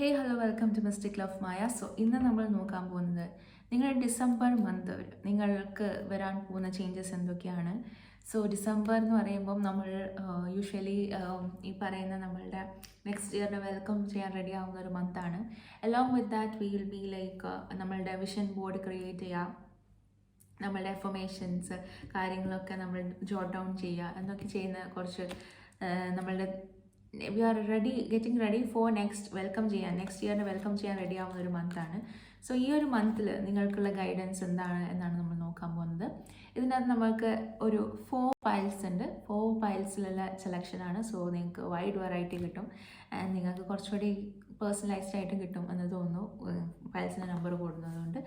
Hey hello welcome to mistake love Maya. ഇന്ന് നമ്മൾ നോക്കാൻ പോകുന്നത് നിങ്ങളുടെ ഡിസംബർ മന്ത് നിങ്ങൾക്ക് വരാൻ പോകുന്ന ചേഞ്ചസ് എന്തൊക്കെയാണ്. ഡിസംബർ എന്ന് പറയുമ്പം നമ്മൾ യൂഷ്വലി ഈ പറയുന്ന നമ്മളുടെ നെക്സ്റ്റ് ഇയറിനെ വെൽക്കം ചെയ്യാൻ റെഡി ആവുന്ന ഒരു മന്താണ്. Along with that will be like നമ്മളുടെ വിഷൻ ബോർഡ് ക്രിയേറ്റ് ചെയ്യുക, നമ്മളുടെ എഫർമേഷൻസ് കാര്യങ്ങളൊക്കെ നമ്മൾ ജോട്ട് ഡൗൺ ചെയ്യുക എന്നൊക്കെ ചെയ്യുന്ന കുറച്ച് നമ്മളുടെ we are getting ready for next ഇയറിനെ വെൽക്കം ചെയ്യാൻ റെഡി ആവുന്ന ഒരു മന്താണ്. ഈ ഒരു മന്തിൽ നിങ്ങൾക്കുള്ള ഗൈഡൻസ് എന്താണ് എന്നാണ് നമ്മൾ നോക്കാൻ പോകുന്നത്. ഇതിനകത്ത് നമ്മൾക്ക് ഒരു 4 ഫയൽസ് ഉണ്ട്. 4 ഫയൽസിലുള്ള സെലക്ഷനാണ്. നിങ്ങൾക്ക് വൈഡ് വെറൈറ്റി കിട്ടും ആൻഡ് നിങ്ങൾക്ക് കുറച്ചുകൂടി പേഴ്സണലൈസ്ഡ് ആയിട്ടും കിട്ടും എന്ന് തോന്നുന്നു ഫയൽസിൻ്റെ നമ്പർ കൂടുന്നതുകൊണ്ട്.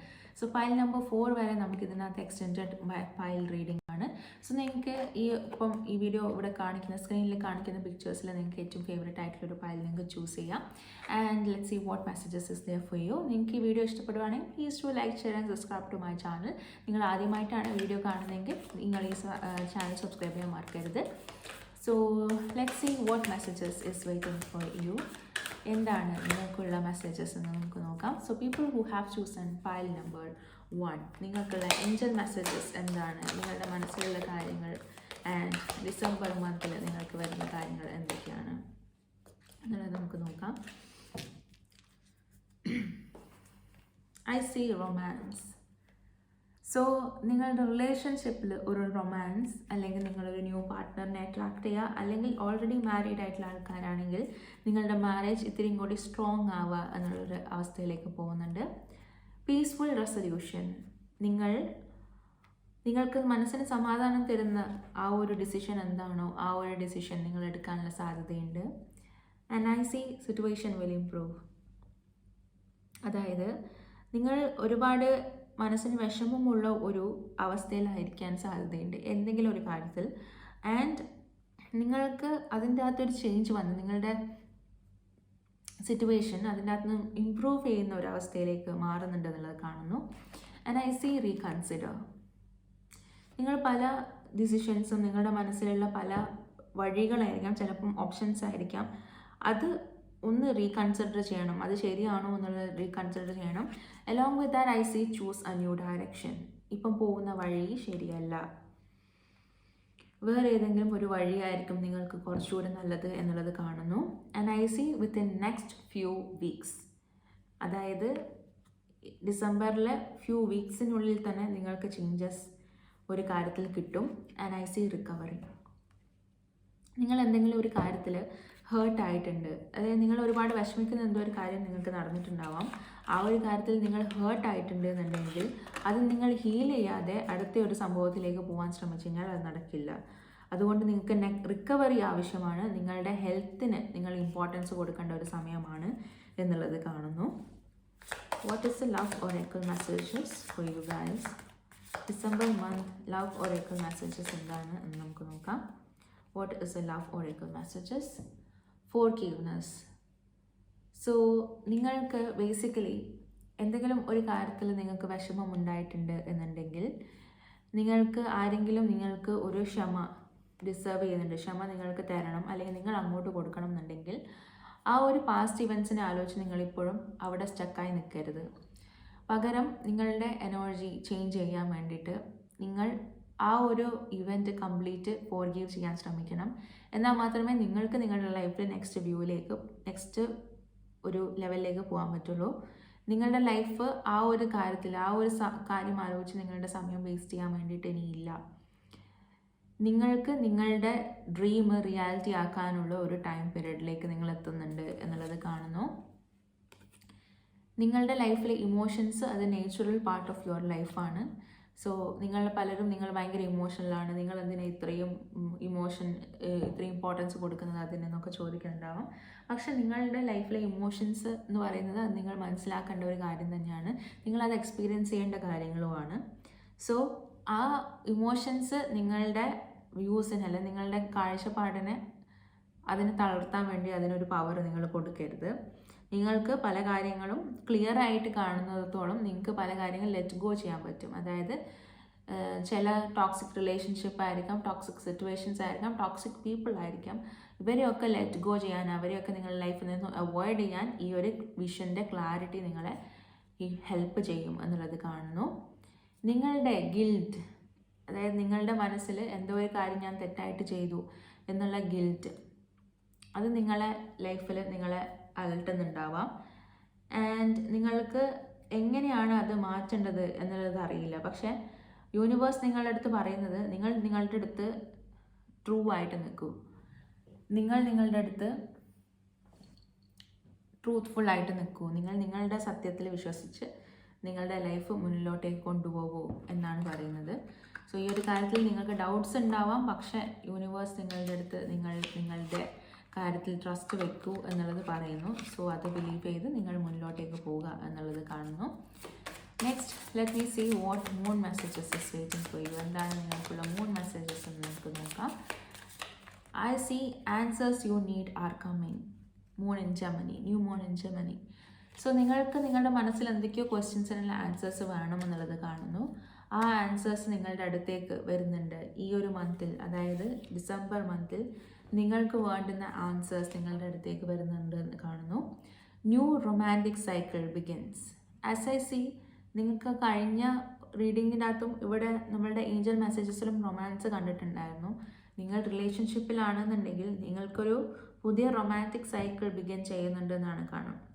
ഫയൽ നമ്പർ 4 വരെ നമുക്ക് ഇതിനകത്ത് എക്സ്റ്റെൻഡഡ് ഫയൽ റീഡിംഗ് ആണ്. നിങ്ങൾക്ക് ഈ വീഡിയോ ഇവിടെ സ്ക്രീനിൽ കാണിക്കുന്ന പിക്ചേഴ്സിൽ നിങ്ങൾക്ക് ഏറ്റവും ഫേവറേറ്റ് ആയിട്ടുള്ളൊരു ഫയൽ നിങ്ങൾക്ക് ചൂസ് ചെയ്യാം. And let's see what messages is there for you. നിങ്ങൾക്ക് ഈ വീഡിയോ ഇഷ്ടപ്പെടുവാണെങ്കിൽ please to like, share and subscribe to my channel. നിങ്ങൾ ആദ്യമായിട്ടാണ് വീഡിയോ കാണുന്നതെങ്കിൽ നിങ്ങൾ ഈ ചാനൽ സബ്സ്ക്രൈബ് ചെയ്യാൻ മറക്കരുത്. Let's see what messages is waiting for you. എന്താണ് നിങ്ങൾക്കുള്ള മെസ്സേജസ് എന്ന് നമുക്ക് നോക്കാം. People who have chosen pile number 1, നിങ്ങൾക്കുള്ള ഏഞ്ചൽ മെസ്സേജസ് എന്താണ്, നിങ്ങളുടെ മനസ്സിലുള്ള കാര്യങ്ങൾ ആൻഡ് ഡിസംബർ മന്തിൽ നിങ്ങൾക്ക് വരുന്ന കാര്യങ്ങൾ എന്തൊക്കെയാണ് എന്നുള്ളത് നമുക്ക് നോക്കാം. I see romance. നിങ്ങളുടെ റിലേഷൻഷിപ്പിൽ ഒരു റൊമാൻസ്, അല്ലെങ്കിൽ നിങ്ങളൊരു ന്യൂ പാർട്ട്ണറിനെ അട്രാക്ട് ചെയ്യുക, അല്ലെങ്കിൽ ഓൾറെഡി മാരീഡ് ആയിട്ടുള്ള ആൾക്കാരാണെങ്കിൽ നിങ്ങളുടെ മാരേജ് ഇത്തിരിയും കൂടി സ്ട്രോങ് ആവുക എന്നുള്ളൊരു അവസ്ഥയിലേക്ക് പോകുന്നുണ്ട്. Peaceful resolution. നിങ്ങൾക്ക് മനസ്സിന് സമാധാനം തരുന്ന ആ ഒരു ഡിസിഷൻ എന്താണോ ആ ഒരു ഡിസിഷൻ നിങ്ങൾ എടുക്കാനുള്ള സാധ്യതയുണ്ട്. And I C situation will improve. അതായത് നിങ്ങൾ ഒരുപാട് മനസ്സിന് വിഷമമുള്ള ഒരു അവസ്ഥയിലായിരിക്കാൻ സാധ്യതയുണ്ട് എന്തെങ്കിലും ഒരു കാര്യത്തിൽ. ആൻഡ് നിങ്ങൾക്ക് അതിൻ്റെ അകത്തൊരു ചേഞ്ച് വന്ന് നിങ്ങളുടെ സിറ്റുവേഷൻ അതിൻ്റെ അകത്ത് നിന്ന് ഇംപ്രൂവ് ചെയ്യുന്ന ഒരു അവസ്ഥയിലേക്ക് മാറുന്നുണ്ട് എന്നുള്ളത് കാണുന്നു. And I C reconsider. നിങ്ങൾ പല ഡിസിഷൻസും നിങ്ങളുടെ മനസ്സിലുള്ള പല വഴികളായിരിക്കാം, ചിലപ്പം ഓപ്ഷൻസ് ആയിരിക്കാം, അത് ഒന്ന് റീകൺസിഡർ ചെയ്യണം. അത് ശരിയാണോ എന്നുള്ളത് റീകൺസിഡർ ചെയ്യണം. Along with that I C choose A new direction. ഇപ്പം പോകുന്ന വഴി ശരിയല്ല, വേറെ ഏതെങ്കിലും ഒരു വഴിയായിരിക്കും നിങ്ങൾക്ക് കുറച്ചുകൂടി നല്ലത് എന്നുള്ളത് കാണുന്നു. And I C within next few weeks. അതായത് ഡിസംബറിലെ ഫ്യൂ വീക്സിനുള്ളിൽ തന്നെ നിങ്ങൾക്ക് ചേഞ്ചസ് ഒരു കാര്യത്തിൽ കിട്ടും. And I C recovery. നിങ്ങൾ എന്തെങ്കിലും ഒരു കാര്യത്തിൽ ഹേർട്ടായിട്ടുണ്ട്, അതായത് നിങ്ങൾ ഒരുപാട് വിഷമിക്കുന്ന എന്തോ ഒരു കാര്യം നിങ്ങൾക്ക് നടന്നിട്ടുണ്ടാവാം. ആ ഒരു കാര്യത്തിൽ നിങ്ങൾ ഹേർട്ടായിട്ടുണ്ട് എന്നുണ്ടെങ്കിൽ അത് നിങ്ങൾ ഹീൽ ചെയ്യാതെ അടുത്ത ഒരു സംഭവത്തിലേക്ക് പോകാൻ ശ്രമിച്ചു കഴിഞ്ഞാൽ അത് നടക്കില്ല. അതുകൊണ്ട് നിങ്ങൾക്ക് റിക്കവറി ആവശ്യമാണ്. നിങ്ങളുടെ ഹെൽത്തിന് നിങ്ങൾ ഇമ്പോർട്ടൻസ് കൊടുക്കേണ്ട ഒരു സമയമാണ് എന്നുള്ളത് കാണുന്നു. What is the love oracle messages for you guys? December month love oracle messages എന്താണ് എന്ന് നമുക്ക് നോക്കാം. What is the love oracle messages? Forgiveness. നിങ്ങൾക്ക് ബേസിക്കലി എന്തെങ്കിലും ഒരു കാര്യത്തിൽ നിങ്ങൾക്ക് വിഷമം ഉണ്ടായിട്ടുണ്ട് എന്നുണ്ടെങ്കിൽ നിങ്ങൾക്ക് ഒരു ക്ഷമ ഡിസേർവ് ചെയ്യുന്നുണ്ട്, ക്ഷമ നിങ്ങൾക്ക് തരണം അല്ലെങ്കിൽ നിങ്ങൾ അങ്ങോട്ട് കൊടുക്കണം എന്നുണ്ടെങ്കിൽ ആ ഒരു പാസ്റ്റ് ഇവൻസിനെ ആലോചിച്ച് നിങ്ങളിപ്പോഴും അവിടെ സ്റ്റക്കായി നിൽക്കരുത്. പകരം നിങ്ങളുടെ എനർജി ചേഞ്ച് ചെയ്യാൻ വേണ്ടിയിട്ട് നിങ്ങൾ ആ ഒരു ഇവൻറ്റ് കംപ്ലീറ്റ് ഫോർഗീവ് ചെയ്യാൻ ശ്രമിക്കണം. എന്നാൽ മാത്രമേ നിങ്ങൾക്ക് നിങ്ങളുടെ ലൈഫിൽ നെക്സ്റ്റ് ഒരു ലെവലിലേക്ക് പോകാൻ പറ്റുള്ളൂ. നിങ്ങളുടെ ലൈഫ് ആ ഒരു കാര്യം ആലോചിച്ച് നിങ്ങളുടെ സമയം വേസ്റ്റ് ചെയ്യാൻ വേണ്ടിയിട്ട് ഇനിയില്ല. നിങ്ങൾക്ക് നിങ്ങളുടെ ഡ്രീം റിയാലിറ്റി ആക്കാനുള്ള ഒരു ടൈം പീരീഡിലേക്ക് നിങ്ങൾ എത്തുന്നുണ്ട് എന്നുള്ളത് കാണുന്നു. നിങ്ങളുടെ ലൈഫിലെ ഇമോഷൻസ് അത് നാച്ചുറൽ പാർട്ട് ഓഫ് യുവർ ലൈഫാണ്. നിങ്ങൾ ഭയങ്കര ഇമോഷണലാണ്, നിങ്ങൾ എന്തിനാ ഇത്രയും ഇമ്പോർട്ടൻസ് കൊടുക്കുന്നത് അതിനെന്നൊക്കെ ചോദിക്കുന്നുണ്ടാവാം. പക്ഷെ നിങ്ങളുടെ ലൈഫിലെ ഇമോഷൻസ് എന്ന് പറയുന്നത് അത് നിങ്ങൾ മനസ്സിലാക്കേണ്ട ഒരു കാര്യം തന്നെയാണ്, നിങ്ങളത് എക്സ്പീരിയൻസ് ചെയ്യേണ്ട കാര്യങ്ങളുമാണ്. ആ ഇമോഷൻസ് നിങ്ങളുടെ വ്യൂസിന് അല്ലെങ്കിൽ നിങ്ങളുടെ കാഴ്ചപ്പാടിനെ അതിനെ തളർത്താൻ വേണ്ടി അതിനൊരു പവർ നിങ്ങൾ കൊടുക്കരുത്. നിങ്ങൾക്ക് പല കാര്യങ്ങളും ക്ലിയർ ആയിട്ട് കാണുന്നിടത്തോളം നിങ്ങൾക്ക് പല കാര്യങ്ങൾ ലെറ്റ് ഗോ ചെയ്യാൻ പറ്റും. അതായത് ചില ടോക്സിക് റിലേഷൻഷിപ്പ് ആയിരിക്കാം, ടോക്സിക് സിറ്റുവേഷൻസ് ആയിരിക്കാം, ടോക്സിക് പീപ്പിൾ ആയിരിക്കാം. ഇവരെയൊക്കെ ലെറ്റ് ഗോ ചെയ്യാൻ, അവരെയൊക്കെ നിങ്ങളുടെ ലൈഫിൽ നിന്ന് അവോയ്ഡ് ചെയ്യാൻ ഈ ഒരു വിഷൻ്റെ ക്ലാരിറ്റി നിങ്ങളെ ഈ ഹെൽപ്പ് ചെയ്യും എന്നുള്ളത് കാണുന്നു. നിങ്ങളുടെ ഗിൽറ്റ്, അതായത് നിങ്ങളുടെ മനസ്സിൽ എന്തോ ഒരു കാര്യം ഞാൻ തെറ്റായിട്ട് ചെയ്തു എന്നുള്ള ഗിൽറ്റ്, അത് നിങ്ങളെ ലൈഫിൽ നിങ്ങളെ അലട്ടുന്നുണ്ടാവാം. ആൻഡ് നിങ്ങൾക്ക് എങ്ങനെയാണ് അത് മാറ്റേണ്ടത് എന്നുള്ളത് അറിയില്ല. പക്ഷേ യൂണിവേഴ്സ് നിങ്ങളുടെ അടുത്ത് പറയുന്നത് നിങ്ങൾ നിങ്ങളുടെ അടുത്ത് ട്രൂ ആയിട്ട് നിൽക്കൂ, നിങ്ങൾ നിങ്ങളുടെ അടുത്ത് ട്രൂത്ത്ഫുൾ ആയിട്ട് നിൽക്കൂ, നിങ്ങൾ നിങ്ങളുടെ സത്യത്തിൽ വിശ്വസിച്ച് നിങ്ങളുടെ ലൈഫ് മുന്നിലോട്ടേക്ക് കൊണ്ടുപോകൂ എന്നാണ് പറയുന്നത്. സോ ഈ ഒരു കാര്യത്തിൽ നിങ്ങൾക്ക് ഡൗട്ട്സ് ഉണ്ടാവാം, പക്ഷേ യൂണിവേഴ്സ് നിങ്ങളുടെ അടുത്ത് നിങ്ങളുടെ കാര്യത്തിൽ ട്രസ്റ്റ് വെക്കൂ എന്നുള്ളത് പറയുന്നു. സോ അത് ബിലീവ് ചെയ്ത് നിങ്ങൾ മുന്നിലോട്ടേക്ക് പോവുക എന്നുള്ളത് കാണുന്നു. Next let me see what moon messages is waiting for you. എന്താണ് നിങ്ങൾക്കുള്ള മൂൺ മെസ്സേജസ് എന്ന് നമുക്ക് നോക്കാം. I see answers you need are coming. Moon in Gemini, new moon in Gemini. So നിങ്ങൾക്ക് നിങ്ങളുടെ മനസ്സിൽ എന്തൊക്കെയോ ക്വസ്റ്റ്യൻസിനുള്ള ആൻസേഴ്സ് വേണമെന്നുള്ളത് കാണുന്നു. ആ ആൻസേഴ്സ് നിങ്ങളുടെ അടുത്തേക്ക് വരുന്നുണ്ട് ഈ ഒരു മന്തിൽ, അതായത് ഡിസംബർ മന്തിൽ നിങ്ങൾക്ക് വേണ്ടുന്ന ആൻസേഴ്സ് നിങ്ങളുടെ അടുത്തേക്ക് വരുന്നുണ്ട് എന്ന് കാണുന്നു. New romantic cycle begins. As I C, നിങ്ങൾക്ക് കഴിഞ്ഞ റീഡിങ്ങിൻ്റെ അകത്തും ഇവിടെ നമ്മളുടെ ഏഞ്ചൽ മെസ്സേജസിലും റൊമാൻസ് കണ്ടിട്ടുണ്ടായിരുന്നു. നിങ്ങൾ റിലേഷൻഷിപ്പിലാണെന്നുണ്ടെങ്കിൽ നിങ്ങൾക്കൊരു പുതിയ റൊമാൻറ്റിക് സൈക്കിൾ ബിഗിൻ ചെയ്യുന്നുണ്ട് എന്നാണ്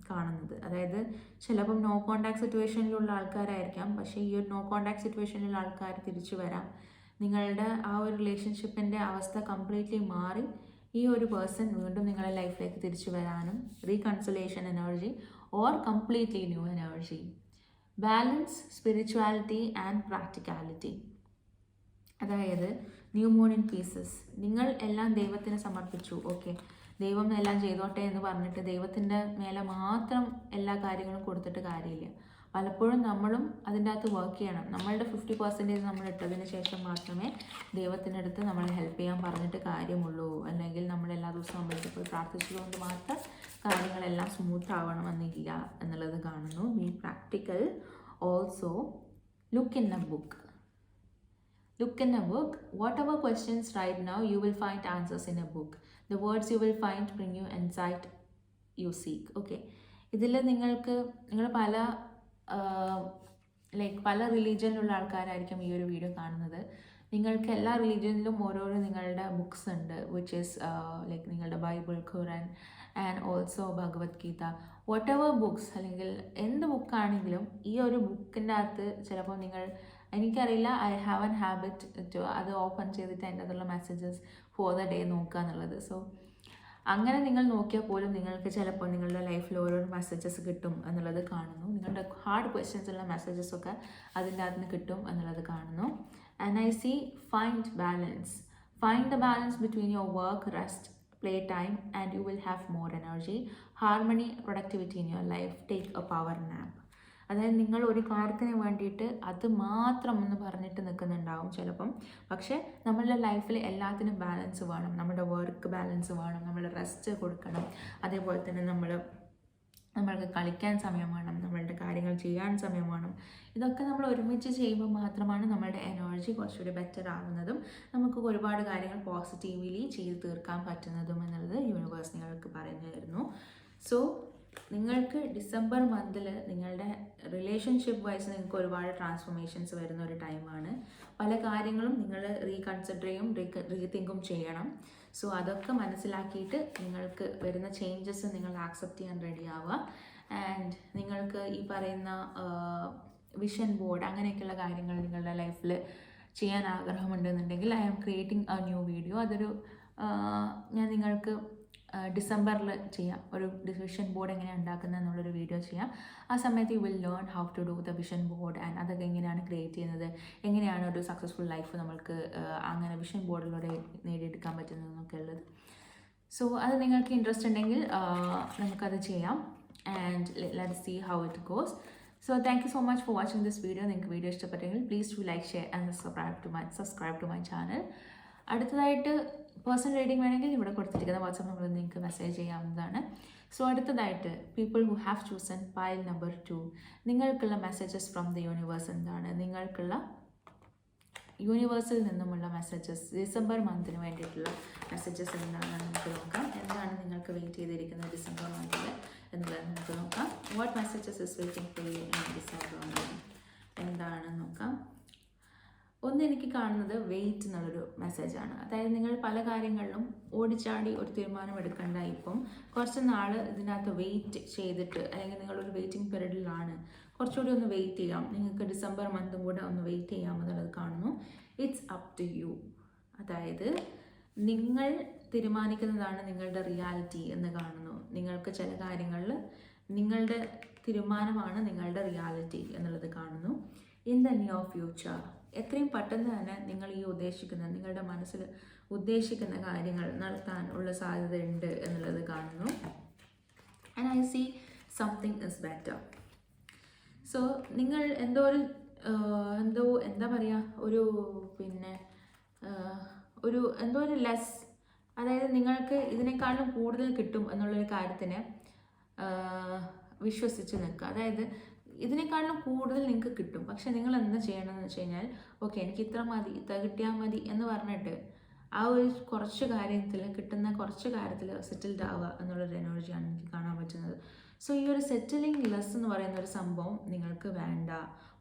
കാണുന്നത്. അതായത് ചിലപ്പം നോ കോണ്ടാക്ട് സിറ്റുവേഷനിലുള്ള ആൾക്കാരായിരിക്കാം, പക്ഷേ ഈ ഒരു നോ കോണ്ടാക്ട് സിറ്റുവേഷനിലുള്ള ആൾക്കാർ തിരിച്ചു വരാം. നിങ്ങളുടെ ആ ഒരു റിലേഷൻഷിപ്പിൻ്റെ അവസ്ഥ കംപ്ലീറ്റ്ലി മാറി ഈ ഒരു പേഴ്സൺ വീണ്ടും നിങ്ങളുടെ ലൈഫിലേക്ക് തിരിച്ചു വരാനും, reconciliation energy or completely new energy. Balance, spirituality and practicality. അതായത് ന്യൂ മൂൺ ഇൻ പീസസ്. നിങ്ങൾ എല്ലാം ദൈവത്തിന് സമർപ്പിച്ചു, ഓക്കെ, ദൈവം എല്ലാം ചെയ്തോട്ടെ എന്ന് പറഞ്ഞിട്ട് ദൈവത്തിൻ്റെ മേലെ മാത്രം എല്ലാ കാര്യങ്ങളും കൊടുത്തിട്ട് കാര്യമില്ല. പലപ്പോഴും നമ്മളും അതിൻ്റെ അകത്ത് വർക്ക് ചെയ്യണം. നമ്മളുടെ 50% നമ്മൾ ഇട്ടതിന് ശേഷം മാത്രമേ ദൈവത്തിൻ്റെ അടുത്ത് നമ്മളെ ഹെൽപ്പ് ചെയ്യാൻ പറഞ്ഞിട്ട് കാര്യമുള്ളൂ. അല്ലെങ്കിൽ നമ്മൾ എല്ലാ ദിവസവും അമ്പലത്തിൽ പോയി പ്രാർത്ഥിച്ചതുകൊണ്ട് മാത്രം കാര്യങ്ങളെല്ലാം സ്മൂത്ത് ആവണമെന്നില്ല എന്നുള്ളത് കാണുന്നു. B practical. Also look in A book. Look in a book. Whatever questions right now, you will find answers in a book. The words you will find bring you insight you seek. Okay. ഇതിൽ നിങ്ങൾ പല പല റിലീജിയനിലുള്ള ആൾക്കാരായിരിക്കും ഈ ഒരു video കാണുന്നത്. നിങ്ങൾക്ക് എല്ലാ റിലീജിയനിലും ഓരോരോ നിങ്ങളുടെ ബുക്സ് ഉണ്ട്, വിച്ച് ഈസ് നിങ്ങളുടെ Bible, Quran and also Bhagavad Gita. Whatever books, അല്ലെങ്കിൽ എന്ത് ബുക്കാണെങ്കിലും ഈ ഒരു ബുക്കിൻ്റെ അകത്ത് ചിലപ്പോൾ എനിക്കറിയില്ല, I have an habit to അത് ഓപ്പൺ ചെയ്തിട്ട് അതിൻ്റെ അതുള്ള മെസ്സേജസ് ഫോർ ദ ഡേ നോക്കുക എന്നുള്ളത്. സോ അങ്ങനെ നിങ്ങൾ നോക്കിയാൽ പോലും നിങ്ങൾക്ക് ചിലപ്പോൾ നിങ്ങളുടെ ലൈഫിൽ ഓരോരോ മെസ്സേജസ് കിട്ടും എന്നുള്ളത് കാണുന്നു. നിങ്ങളുടെ ഹാർഡ് ക്വസ്റ്റ്യൻസ് ഉള്ള മെസ്സേജസൊക്കെ അതിൻ്റെ അകത്ത് നിന്ന് കിട്ടും എന്നുള്ളത് കാണുന്നു. And I see find balance. Find the balance between your work, rest, play time and you will have more energy. Harmony, productivity in your life. Take a power nap. അതായത് നിങ്ങൾ ഒരു കാര്യത്തിന് വേണ്ടിയിട്ട് അത് മാത്രം എന്ന് പറഞ്ഞിട്ട് നിൽക്കുന്നുണ്ടാവും ചിലപ്പം. പക്ഷേ നമ്മളുടെ ലൈഫിൽ എല്ലാത്തിനും ബാലൻസ് വേണം. നമ്മുടെ വർക്ക് ബാലൻസ് വേണം, നമ്മൾ റെസ്റ്റ് കൊടുക്കണം. അതേപോലെ തന്നെ നമ്മൾക്ക് കളിക്കാൻ സമയം വേണം, നമ്മളുടെ കാര്യങ്ങൾ ചെയ്യാൻ സമയം വേണം. ഇതൊക്കെ നമ്മൾ ഒരുമിച്ച് ചെയ്യുമ്പോൾ മാത്രമാണ് നമ്മളുടെ എനർജി കുറച്ചുകൂടി ബെറ്റർ ആവുന്നതും നമുക്ക് ഒരുപാട് കാര്യങ്ങൾ പോസിറ്റീവ്ലി ചെയ്ത് തീർക്കാൻ പറ്റുന്നതും എന്നുള്ളത് യൂണിവേഴ്സ് നിങ്ങൾക്ക് പറഞ്ഞു തരുന്നു. സോ നിങ്ങൾക്ക് ഡിസംബർ മന്തിൽ നിങ്ങളുടെ റിലേഷൻഷിപ്പ് വൈസ് നിങ്ങൾക്ക് ഒരുപാട് ട്രാൻസ്ഫോർമേഷൻസ് വരുന്ന ഒരു ടൈമാണ്. പല കാര്യങ്ങളും നിങ്ങൾ റീകൺസിഡർ ചെയ്യും, റീതിങ്കും ചെയ്യണം. സോ അതൊക്കെ മനസ്സിലാക്കിയിട്ട് നിങ്ങൾക്ക് വരുന്ന ചേഞ്ചസ് നിങ്ങൾ ആക്സെപ്റ്റ് ചെയ്യാൻ റെഡി ആവുക. ആൻഡ് നിങ്ങൾക്ക് ഈ പറയുന്ന വിഷൻ ബോർഡ് അങ്ങനെയൊക്കെയുള്ള കാര്യങ്ങൾ നിങ്ങളുടെ ലൈഫിൽ ചെയ്യാൻ ആഗ്രഹമുണ്ടെന്നുണ്ടെങ്കിൽ I am creating a new video. അതൊരു ഞാൻ നിങ്ങൾക്ക് ഡിസംബറിൽ ചെയ്യാം. ഒരു വിഷൻ ബോർഡ് എങ്ങനെയാണ് ഉണ്ടാക്കുന്നത് എന്നുള്ളൊരു വീഡിയോ ചെയ്യാം. ആ സമയത്ത് you will learn how to do the vision board and അതൊക്കെ എങ്ങനെയാണ് ക്രിയേറ്റ് ചെയ്യുന്നത്, എങ്ങനെയാണ് ഒരു സക്സസ്ഫുൾ ലൈഫ് നമ്മൾക്ക് അങ്ങനെ വിഷൻ ബോർഡിലൂടെ നേടിയെടുക്കാൻ പറ്റുന്നതെന്നൊക്കെ ഉള്ളത്. സോ അത് നിങ്ങൾക്ക് ഇൻട്രസ്റ്റ് ഉണ്ടെങ്കിൽ നമുക്കത് ചെയ്യാം. And let's see how it goes. So thank you so much for watching this video. നിങ്ങൾക്ക് വീഡിയോ ഇഷ്ടപ്പെട്ടെങ്കിൽ please to like, share and subscribe to my channel. അടുത്തതായിട്ട് പേഴ്സണൽ റീഡിംഗ് വേണമെങ്കിൽ ഇവിടെ കൊടുത്തിരിക്കുന്ന വാട്സാപ്പ് നമ്പറിൽ നിങ്ങൾക്ക് മെസ്സേജ് ചെയ്യാവുന്നതാണ്. സോ അടുത്തതായിട്ട് people who have chosen pile number 2, നിങ്ങൾക്കുള്ള മെസ്സേജസ് ഫ്രം ദ യൂണിവേഴ്സ് എന്താണ്, നിങ്ങൾക്കുള്ള യൂണിവേഴ്സിൽ നിന്നുമുള്ള മെസ്സേജസ് ഡിസംബർ മന്തിന് വേണ്ടിയിട്ടുള്ള മെസ്സേജസ് എന്താണെന്ന് നമുക്ക് നോക്കാം. എന്താണ് നിങ്ങൾക്ക് വെയിറ്റ് ചെയ്തിരിക്കുന്നത് ഡിസംബർ മന്തിൽ എന്നുള്ളത് നമുക്ക് നോക്കാം. What messages is waiting for you in December month എന്താണെന്ന് നോക്കാം. ഒന്ന് എനിക്ക് കാണുന്നത് വെയിറ്റ് എന്നുള്ളൊരു മെസ്സേജാണ്. അതായത് നിങ്ങൾ പല കാര്യങ്ങളിലും ഓടിച്ചാടി ഒരു തീരുമാനം എടുക്കേണ്ട, ഇപ്പം കുറച്ച് നാൾ ഇതിനകത്ത് വെയിറ്റ് ചെയ്തിട്ട്, അല്ലെങ്കിൽ നിങ്ങളൊരു വെയിറ്റിംഗ് പീരീഡിലാണ്, കുറച്ചുകൂടി ഒന്ന് വെയിറ്റ് ചെയ്യാം, നിങ്ങൾക്ക് ഡിസംബർ മന്തും കൂടെ ഒന്ന് വെയിറ്റ് ചെയ്യാം എന്നുള്ളത് കാണുന്നു. It's up to you. അതായത് നിങ്ങൾ തീരുമാനിക്കുന്നതാണ് നിങ്ങളുടെ റിയാലിറ്റി എന്ന് കാണുന്നു. നിങ്ങൾക്ക് ചില കാര്യങ്ങളിൽ നിങ്ങളുടെ തീരുമാനമാണ് നിങ്ങളുടെ റിയാലിറ്റി എന്നുള്ളത് കാണുന്നു. ഇൻ ദ നിയർ ഫ്യൂച്ചർ എത്രയും പെട്ടെന്ന് തന്നെ നിങ്ങൾ ഈ നിങ്ങളുടെ മനസ്സിൽ ഉദ്ദേശിക്കുന്ന കാര്യങ്ങൾ നടത്താൻ ഉള്ള സാധ്യതയുണ്ട് എന്നുള്ളത് കാണുന്നു. And I see something is better. So നിങ്ങൾ എന്തോ എന്താ പറയുക, ഒരു ലെസ്, അതായത് നിങ്ങൾക്ക് ഇതിനേക്കാളും കൂടുതൽ കിട്ടും എന്നുള്ളൊരു കാര്യത്തിന് വിശ്വസിച്ച് നിൽക്കുക. അതായത് ഇതിനേക്കാളും കൂടുതൽ നിങ്ങൾക്ക് കിട്ടും, പക്ഷെ നിങ്ങൾ എന്താ ചെയ്യണമെന്ന് വെച്ച് കഴിഞ്ഞാൽ, ഓക്കെ എനിക്ക് ഇത്ര മതി, ഇത്ര കിട്ടിയാൽ മതി എന്ന് പറഞ്ഞിട്ട് ആ ഒരു കിട്ടുന്ന കുറച്ച് കാര്യത്തിൽ സെറ്റിൽഡ് ആവുക എന്നുള്ളൊരു എനർജിയാണ് എനിക്ക് കാണാൻ പറ്റുന്നത്. സോ ഈ ഒരു സെറ്റിലിംഗ് ലെസ് എന്ന് പറയുന്ന ഒരു സംഭവം നിങ്ങൾക്ക് വേണ്ട.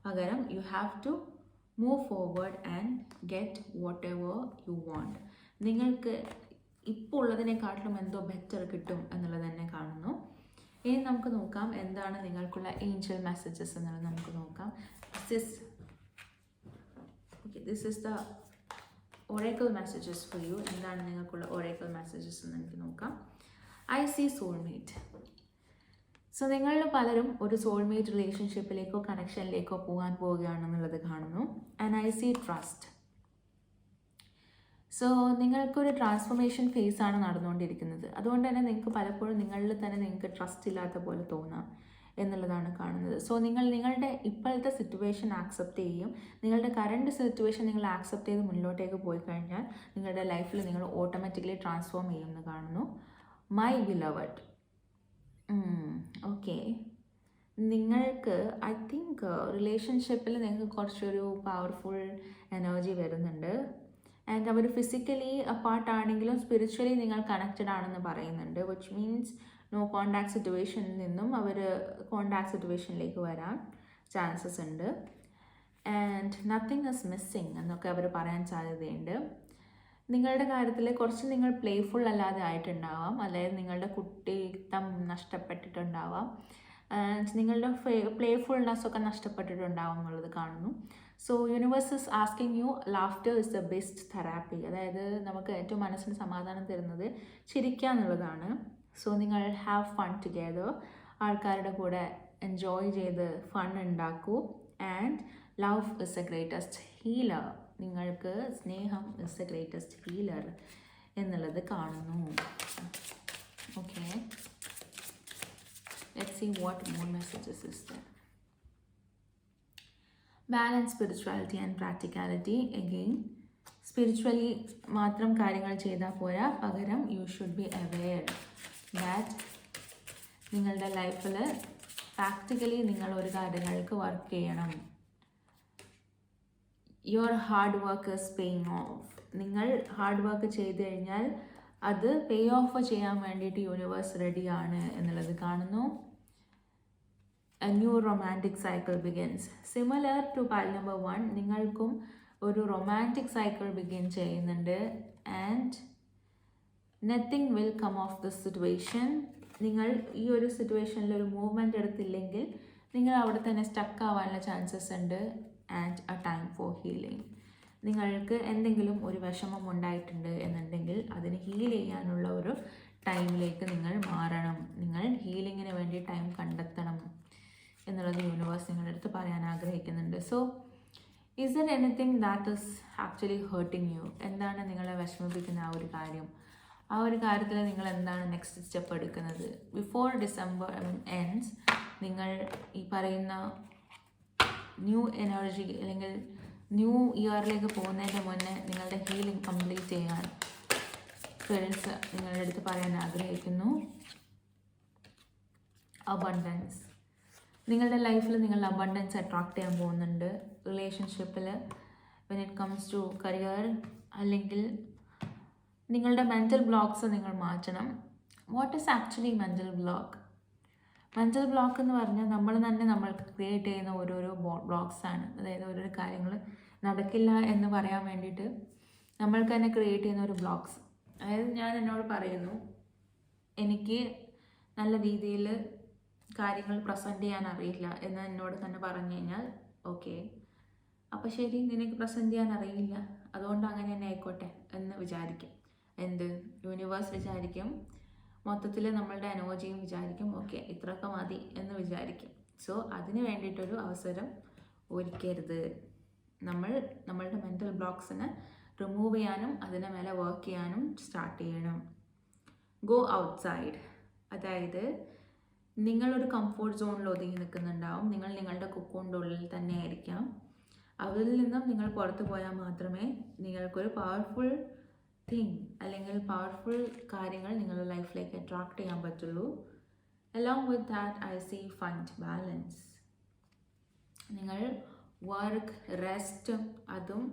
പകരം you have to move forward and get whatever you want. നിങ്ങൾക്ക് ഇപ്പോൾ ഉള്ളതിനെക്കാട്ടിലും എന്തോ ബെറ്റർ കിട്ടും എന്നുള്ളത് തന്നെ കാണുന്നു. ഇനി നമുക്ക് നോക്കാം എന്താണ് നിങ്ങൾക്കുള്ള ഏഞ്ചൽ മെസ്സേജസ് എന്നുള്ളത് നമുക്ക് നോക്കാം. This is the oracle messages for you. എന്താണ് നിങ്ങൾക്കുള്ള ഒറേക്കിൾ മെസ്സേജസ് എന്ന് എനിക്ക് നോക്കാം. I see soulmate. സോ നിങ്ങളിൽ പലരും ഒരു സോൾമേറ്റ് റിലേഷൻഷിപ്പിലേക്കോ കണക്ഷനിലേക്കോ പോകാൻ പോവുകയാണെന്നുള്ളത് കാണുന്നു. And I see trust. So നിങ്ങൾക്കൊരു ട്രാൻസ്ഫോർമേഷൻ ഫേസ് ആണ് നടന്നുകൊണ്ടിരിക്കുന്നത്. അതുകൊണ്ട് തന്നെ നിങ്ങൾക്ക് പലപ്പോഴും നിങ്ങളിൽ തന്നെ നിങ്ങൾക്ക് ട്രസ്റ്റ് ഇല്ലാത്ത പോലെ തോന്നാം എന്നുള്ളതാണ് കാണുന്നത്. സോ നിങ്ങളുടെ ഇപ്പോഴത്തെ സിറ്റുവേഷൻ ആക്സെപ്റ്റ് ചെയ്യും. നിങ്ങളുടെ കറണ്ട് സിറ്റുവേഷൻ നിങ്ങൾ ആക്സെപ്റ്റ് ചെയ്ത് മുന്നോട്ടേക്ക് പോയി കഴിഞ്ഞാൽ നിങ്ങളുടെ ലൈഫിൽ നിങ്ങൾ ഓട്ടോമാറ്റിക്കലി ട്രാൻസ്ഫോം ചെയ്യുമെന്ന് കാണുന്നു. My beloved. ഓക്കെ, നിങ്ങൾക്ക് ഐ തിങ്ക് റിലേഷൻഷിപ്പിൽ നിങ്ങൾക്ക് കുറച്ചൊരു പവർഫുൾ എനർജി വരുന്നുണ്ട്. ആൻഡ് അവർ ഫിസിക്കലി അപ്പാർട്ടാണെങ്കിലും സ്പിരിച്വലി നിങ്ങൾ കണക്റ്റഡ് ആണെന്ന് പറയുന്നുണ്ട്. വിച്ച് മീൻസ് നോ കോണ്ടാക്ട് സിറ്റുവേഷനിൽ നിന്നും അവർ കോണ്ടാക്ട് സിറ്റുവേഷനിലേക്ക് വരാൻ ചാൻസസ് ഉണ്ട്. ആൻഡ് നത്തിങ് ഇസ് മിസ്സിങ് എന്നൊക്കെ അവർ പറയാൻ സാധ്യതയുണ്ട്. നിങ്ങളുടെ കാര്യത്തിൽ കുറച്ച് നിങ്ങൾ പ്ലേഫുൾ അല്ലാതെ ആയിട്ടുണ്ടാവാം, അതായത് നിങ്ങളുടെ കുട്ടിത്തം നഷ്ടപ്പെട്ടിട്ടുണ്ടാവാം, നിങ്ങളുടെ പ്ലേഫുൾനെസ് ഒക്കെ നഷ്ടപ്പെട്ടിട്ടുണ്ടാവും എന്നുള്ളത് കാണുന്നു. So universe is asking you, laughter is the best therapy. അതായത് നമുക്ക് ഏറ്റവും മനസ്സിന് സമാധാനം തരുന്നത് ചിരിക്കുക എന്നുള്ളതാണ്. സോ നിങ്ങൾ ഹാവ് ഫൺ ടുഗെദർ, ആൾക്കാരുടെ കൂടെ എൻജോയ് ചെയ്ത് ഫൺ ഉണ്ടാക്കൂ. And love is a greatest healer. നിങ്ങൾക്ക് സ്നേഹം ഇസ് എ ഗ്രേറ്റസ്റ്റ് ഹീലർ എന്നുള്ളത് കാണുന്നു. Okay, let's see what more messages is there. Balance spirituality and practicality. Again spiritually മാത്രം കാര്യങ്ങൾ ചെയ്താൽ പോരാ, പകരം you should be aware that നിങ്ങളുടെ ലൈഫിൽ പ്രാക്ടിക്കലി നിങ്ങൾ ഒരു കാര്യങ്ങൾക്ക് വർക്ക് ചെയ്യണം. Your hard work is paying off. നിങ്ങൾ ഹാർഡ് വർക്ക് ചെയ്ത് കഴിഞ്ഞാൽ അത് പേ ഓഫ് ചെയ്യാൻ വേണ്ടിയിട്ട് യൂണിവേഴ്സ് റെഡിയാണ് എന്നുള്ളത് കാണുന്നു. A new romantic cycle begins. Similar to pile number 1, നിങ്ങൾക്കും ഒരു റൊമാൻറ്റിക് സൈക്കിൾ ബിഗിൻ ചെയ്യുന്നുണ്ട്. And nothing will come of this situation. നിങ്ങൾ ഈ ഒരു സിറ്റുവേഷനിൽ ഒരു മൂവ്മെൻറ്റ് എടുത്തില്ലെങ്കിൽ നിങ്ങൾ അവിടെ തന്നെ സ്റ്റക്ക് ആവാനുള്ള ചാൻസസ് ഉണ്ട്. And A time for healing. നിങ്ങൾക്ക് എന്തെങ്കിലും ഒരു വിഷമം ഉണ്ടായിട്ടുണ്ട് എന്നുണ്ടെങ്കിൽ അതിന് ഹീൽ ചെയ്യാനുള്ള ഒരു ടൈമിലേക്ക് നിങ്ങൾ മാറണം. നിങ്ങൾ ഹീലിങ്ങിന് വേണ്ടി ടൈം കണ്ടെത്തണം എന്നുള്ളത് യൂണിവേഴ്സ് നിങ്ങളുടെ അടുത്ത് പറയാൻ ആഗ്രഹിക്കുന്നുണ്ട്. So is there anything that is actually hurting you? എന്താണ് നിങ്ങളെ വിഷമിപ്പിക്കുന്ന ആ ഒരു കാര്യം? ആ ഒരു കാര്യത്തിൽ നിങ്ങൾ എന്താണ് നെക്സ്റ്റ് സ്റ്റെപ്പ് എടുക്കുന്നത്? ബിഫോർ ഡിസംബർ എൻഡ്സ് നിങ്ങൾ ഈ പറയുന്ന ന്യൂ എനർജി അല്ലെങ്കിൽ ന്യൂ ഇയറിലേക്ക് പോകുന്നതിൻ്റെ മുന്നേ നിങ്ങളുടെ ഹീലിംഗ് കംപ്ലീറ്റ് ചെയ്യാൻ പേരൻസ് നിങ്ങളുടെ അടുത്ത് പറയാൻ ആഗ്രഹിക്കുന്നു. അബണ്ടൻസ്. നിങ്ങളുടെ ലൈഫിൽ നിങ്ങൾ അബണ്ടൻസ് അട്രാക്റ്റ് ചെയ്യാൻ പോകുന്നുണ്ട്. റിലേഷൻഷിപ്പിൽ when it comes to career, അല്ലെങ്കിൽ നിങ്ങളുടെ മെൻ്റൽ ബ്ലോക്ക്സ് നിങ്ങൾ മാറ്റണം. What is actually mental block? Mental block എന്ന് പറഞ്ഞാൽ നമ്മൾ തന്നെ നമ്മൾക്ക് ക്രിയേറ്റ് ചെയ്യുന്ന ഓരോരോ ബ്ലോക്സാണ്. അതായത് ഓരോരോ കാര്യങ്ങൾ നടക്കില്ല എന്ന് പറയാൻ വേണ്ടിയിട്ട് നമ്മൾക്ക് തന്നെ ക്രിയേറ്റ് ചെയ്യുന്ന ഒരു ബ്ലോക്സ്. അതായത് ഞാൻ എന്നോട് പറയുന്നു, എനിക്ക് നല്ല രീതിയിൽ കാര്യങ്ങൾ പ്രസൻറ്റ് ചെയ്യാൻ അറിയില്ല എന്ന് എന്നോട് തന്നെ പറഞ്ഞു കഴിഞ്ഞാൽ, ഓക്കെ, അപ്പോൾ ശരി, നിനക്ക് പ്രസൻറ്റ് ചെയ്യാൻ അറിയില്ല, അതുകൊണ്ട് അങ്ങനെ തന്നെ ആയിക്കോട്ടെ എന്ന് വിചാരിക്കും. യൂണിവേഴ്സ് വിചാരിക്കും, മൊത്തത്തിൽ നമ്മളുടെ എനർജിയും വിചാരിക്കും, ഓക്കെ, ഇത്രയൊക്കെ മതി എന്ന് വിചാരിക്കും. സോ അതിന് വേണ്ടിയിട്ടൊരു അവസരം ഒരുക്കരുത്. നമ്മളുടെ മെൻ്റൽ ബ്ലോക്സിനെ റിമൂവ് ചെയ്യാനും അതിനെ മേലെ വർക്ക് ചെയ്യാനും സ്റ്റാർട്ട് ചെയ്യണം. Go outside. അതായത് നിങ്ങളൊരു കംഫോർട്ട് സോണിൽ ഒതുങ്ങി നിൽക്കുന്നുണ്ടാവും. നിങ്ങൾ നിങ്ങളുടെ കുക്കോണിൻ്റെ ഉള്ളിൽ തന്നെ ആയിരിക്കാം. അതിൽ നിന്നും നിങ്ങൾ പുറത്തു പോയാൽ മാത്രമേ നിങ്ങൾക്കൊരു പവർഫുൾ അല്ലെങ്കിൽ പവർഫുൾ കാര്യങ്ങൾ നിങ്ങളുടെ ലൈഫിലേക്ക് അട്രാക്ട് ചെയ്യാൻ പറ്റുള്ളൂ. Along with that I see find balance. നിങ്ങൾ വർക്ക്, റെസ്റ്റ്, അതും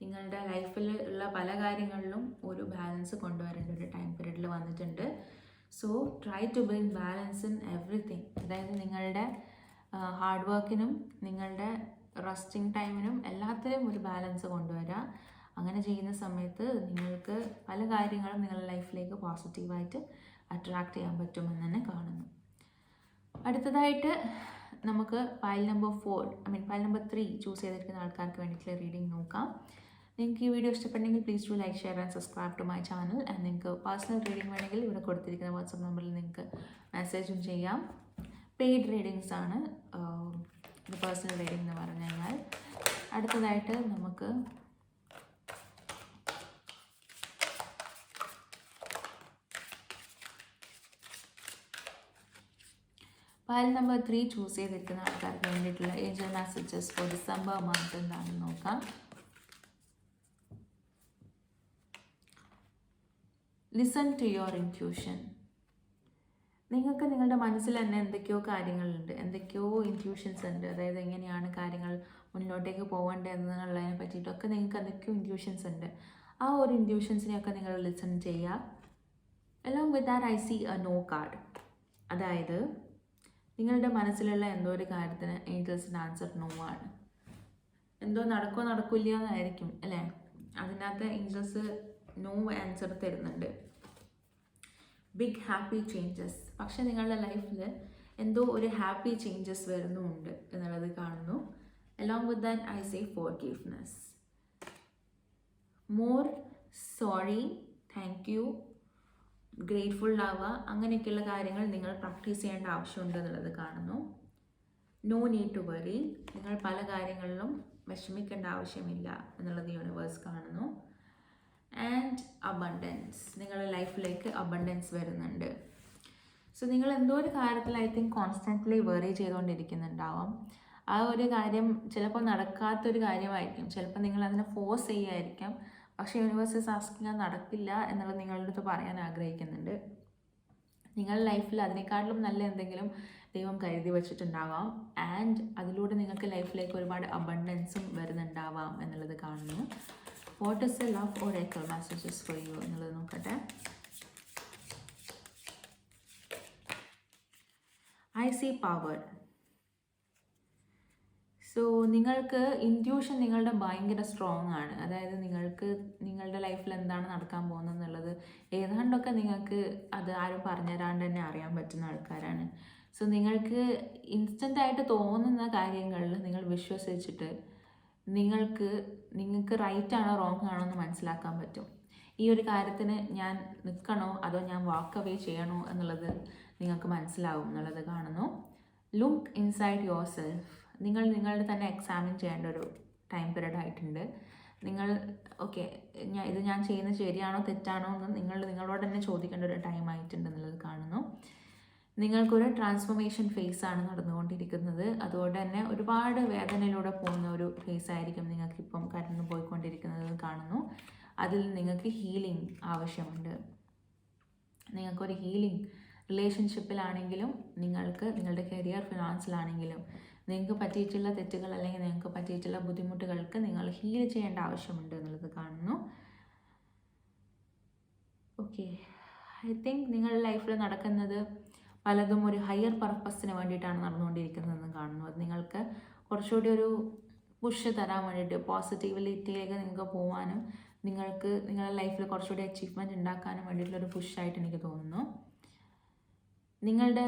നിങ്ങളുടെ ലൈഫിൽ ഉള്ള പല കാര്യങ്ങളിലും ഒരു ബാലൻസ് കൊണ്ടുവരേണ്ട ഒരു ടൈം പീരീഡിൽ വന്നിട്ടുണ്ട്. So try to bring balance in everything. അതായത് നിങ്ങളുടെ ഹാർഡ് വർക്കിനും നിങ്ങളുടെ റെസ്റ്റിംഗ് ടൈമിനും എല്ലാത്തിലും ഒരു ബാലൻസ് കൊണ്ടുവരിക. അങ്ങനെ ചെയ്യുന്ന സമയത്ത് നിങ്ങൾക്ക് പല കാര്യങ്ങളും നിങ്ങളുടെ ലൈഫിലേക്ക് പോസിറ്റീവായിട്ട് അട്രാക്ട് ചെയ്യാൻ പറ്റുമെന്ന് തന്നെ കാണുന്നു. അടുത്തതായിട്ട് നമുക്ക് പൈൽ നമ്പർ 3 ചൂസ് ചെയ്തിരിക്കുന്ന ആൾക്കാർക്ക് വേണ്ടിയിട്ടുള്ള റീഡിംഗ് നോക്കാം. നിങ്ങൾക്ക് ഈ വീഡിയോ ഇഷ്ടപ്പെട്ടെങ്കിൽ please do like, share and subscribe to my channel. And നിങ്ങൾക്ക് പേഴ്സണൽ റീഡിംഗ് വേണമെങ്കിൽ ഇവിടെ കൊടുത്തിരിക്കുന്ന വാട്സപ്പ് നമ്പറിൽ നിങ്ങൾക്ക് മെസ്സേജും ചെയ്യാം. പെയ്ഡ് റീഡിങ്സ് ആണ് ഇത് പേഴ്സണൽ റീഡിംഗ് എന്ന് പറഞ്ഞു കഴിഞ്ഞാൽ. അടുത്തതായിട്ട് നമുക്ക് പൈൽ നമ്പർ 3 ചൂസ് ചെയ്തിരിക്കുന്ന ആൾക്കാർക്ക് വേണ്ടിയിട്ടുള്ള angel messages for December month എന്താണെന്ന് നോക്കാം. Listen to your intuition. നിങ്ങൾക്ക് നിങ്ങളുടെ മനസ്സിൽ തന്നെ എന്തൊക്കെയോ കാര്യങ്ങളുണ്ട്, എന്തൊക്കെയോ ഇൻറ്റ്യൂഷൻസ് ഉണ്ട്. അതായത് എങ്ങനെയാണ് കാര്യങ്ങൾ മുന്നോട്ടേക്ക് പോകേണ്ടതെന്നുള്ളതിനെ പറ്റിയിട്ടൊക്കെ നിങ്ങൾക്ക് എന്തൊക്കെയോ ഇൻറ്റ്യൂഷൻസ് ഉണ്ട്. ആ ഒരു ഇൻറ്റ്യൂഷൻസിനെയൊക്കെ നിങ്ങൾ ലിസൺ ചെയ്യുക. Along with that I see a no card. അതായത് നിങ്ങളുടെ മനസ്സിലുള്ള എന്തോ ഒരു കാര്യത്തിന് ഏഞ്ചൽസിൻ്റെ ആൻസർ നോ ആണ്. എന്തോ നടക്കില്ല എന്നായിരിക്കും അല്ലേ? അതിനകത്ത് ഏഞ്ചൽസ് നോ ആൻസർ തരുന്നുണ്ട്. Big happy changes. പക്ഷെ നിങ്ങളുടെ ലൈഫിൽ എന്തോ ഒരു ഹാപ്പി ചേഞ്ചസ് വരുന്നുമുണ്ട് എന്നുള്ളത് കാണുന്നു. Along with that I say forgiveness. More sorry, thank you, grateful ആവുക, അങ്ങനെയൊക്കെയുള്ള കാര്യങ്ങൾ നിങ്ങൾ പ്രാക്ടീസ് ചെയ്യേണ്ട ആവശ്യമുണ്ട് എന്നുള്ളത് കാണുന്നു. No need to worry. നിങ്ങൾ പല കാര്യങ്ങളിലും വിഷമിക്കേണ്ട ആവശ്യമില്ല എന്നുള്ളത് യൂണിവേഴ്സ് കാണുന്നു. And abundance. നിങ്ങളുടെ ലൈഫിലേക്ക് അബണ്ടൻസ് വരുന്നുണ്ട്. സോ നിങ്ങൾ എന്തോ ഒരു കാര്യത്തിൽ ഐ തിങ്ക് കോൺസ്റ്റൻ്റ്ലി വെറി ചെയ്തുകൊണ്ടിരിക്കുന്നുണ്ടാവാം. ആ ഒരു കാര്യം ചിലപ്പോൾ നടക്കാത്തൊരു കാര്യമായിരിക്കും, ചിലപ്പോൾ നിങ്ങൾ അതിനെ ഫോഴ്സ് ചെയ്യുമായിരിക്കാം. പക്ഷേ യൂണിവേഴ്സ് ഈസ് ആസ്കിങ് അത് നടക്കില്ല എന്നുള്ളത് നിങ്ങളുടെ അടുത്ത് പറയാൻ ആഗ്രഹിക്കുന്നുണ്ട്. നിങ്ങളുടെ ലൈഫിൽ അതിനേക്കാളും നല്ല എന്തെങ്കിലും ദൈവം കരുതി വെച്ചിട്ടുണ്ടാവാം. ആൻഡ് അതിലൂടെ നിങ്ങൾക്ക് ലൈഫിലേക്ക് ഒരുപാട് അബണ്ടൻസും വരുന്നുണ്ടാവാം എന്നുള്ളത് കാണുന്നു. What is a love oracle messages for you എന്നുള്ളത് നോക്കട്ടെ. I see power. സോ നിങ്ങൾക്ക് ഇൻറ്റ്യൂഷൻ നിങ്ങളുടെ ഭയങ്കര സ്ട്രോങ് ആണ്. അതായത് നിങ്ങൾക്ക് നിങ്ങളുടെ ലൈഫിൽ എന്താണ് നടക്കാൻ പോകുന്നത് എന്നുള്ളത് ഏതാണ്ടൊക്കെ നിങ്ങൾക്ക് അത് ആരും പറഞ്ഞു തരാണ്ട് തന്നെ അറിയാൻ പറ്റുന്ന ആൾക്കാരാണ്. സോ നിങ്ങൾക്ക് ഇൻസ്റ്റൻ്റായിട്ട് തോന്നുന്ന കാര്യങ്ങളിൽ നിങ്ങൾ വിശ്വസിച്ചിട്ട് നിങ്ങൾക്ക് റൈറ്റ് ആണോ റോങ് ആണോ എന്ന് മനസ്സിലാക്കാൻ പറ്റും. ഈ ഒരു കാര്യത്തിന് ഞാൻ നിൽക്കണോ അതോ ഞാൻ വാക്ക് അവേ ചെയ്യണോ എന്നുള്ളത് നിങ്ങൾക്ക് മനസ്സിലാവും എന്നുള്ളത് കാണുന്നു. Look inside your self. നിങ്ങൾ നിങ്ങളുടെ തന്നെ എക്സാമിൻ ചെയ്യേണ്ട ഒരു ടൈം പീരീഡ് ആയിട്ടുണ്ട്. നിങ്ങൾ ഓക്കെ, ഇത് ഞാൻ ചെയ്യുന്നത് ശരിയാണോ തെറ്റാണോ എന്ന് നിങ്ങളോട് തന്നെ ചോദിക്കേണ്ട ഒരു ടൈം ആയിട്ടുണ്ട് എന്നുള്ളത് കാണുന്നു. നിങ്ങൾക്കൊരു ട്രാൻസ്ഫോർമേഷൻ ഫേസ് ആണ് നടന്നുകൊണ്ടിരിക്കുന്നത്. അതുകൊണ്ട് തന്നെ ഒരുപാട് വേദനയിലൂടെ പോകുന്ന ഒരു ഫേസ് ആയിരിക്കും നിങ്ങൾക്കിപ്പം കടന്നു പോയിക്കൊണ്ടിരിക്കുന്നത് കാണുന്നു. അതിൽ നിങ്ങൾക്ക് ഹീലിംഗ് ആവശ്യമുണ്ട്. നിങ്ങൾക്കൊരു ഹീലിംഗ് റിലേഷൻഷിപ്പിലാണെങ്കിലും നിങ്ങൾക്ക് നിങ്ങളുടെ കരിയർ ഫിനാൻസിലാണെങ്കിലും നിങ്ങൾക്ക് പറ്റിയിട്ടുള്ള തെറ്റുകൾ അല്ലെങ്കിൽ നിങ്ങൾക്ക് പറ്റിയിട്ടുള്ള ബുദ്ധിമുട്ടുകൾക്ക് നിങ്ങൾ ഹീൽ ചെയ്യേണ്ട ആവശ്യമുണ്ട് എന്നുള്ളത് കാണുന്നു. ഓക്കെ, ഐ തിങ്ക് നിങ്ങളുടെ ലൈഫിൽ നടക്കുന്നത് പലതും ഒരു ഹയർ പർപ്പസിന് വേണ്ടിയിട്ടാണ് നടന്നുകൊണ്ടിരിക്കുന്നതെന്ന് കാണുന്നു. അത് നിങ്ങൾക്ക് കുറച്ചുകൂടി ഒരു പുഷ് തരാൻ വേണ്ടിയിട്ട്, പോസിറ്റിവിറ്റിയിലേക്ക് നിങ്ങൾക്ക് പോകാനും നിങ്ങൾക്ക് നിങ്ങളുടെ ലൈഫിൽ കുറച്ചുകൂടി അച്ചീവ്മെൻറ്റ് ഉണ്ടാക്കാനും വേണ്ടിയിട്ടുള്ളൊരു പുഷായിട്ട് എനിക്ക് തോന്നുന്നു. നിങ്ങളുടെ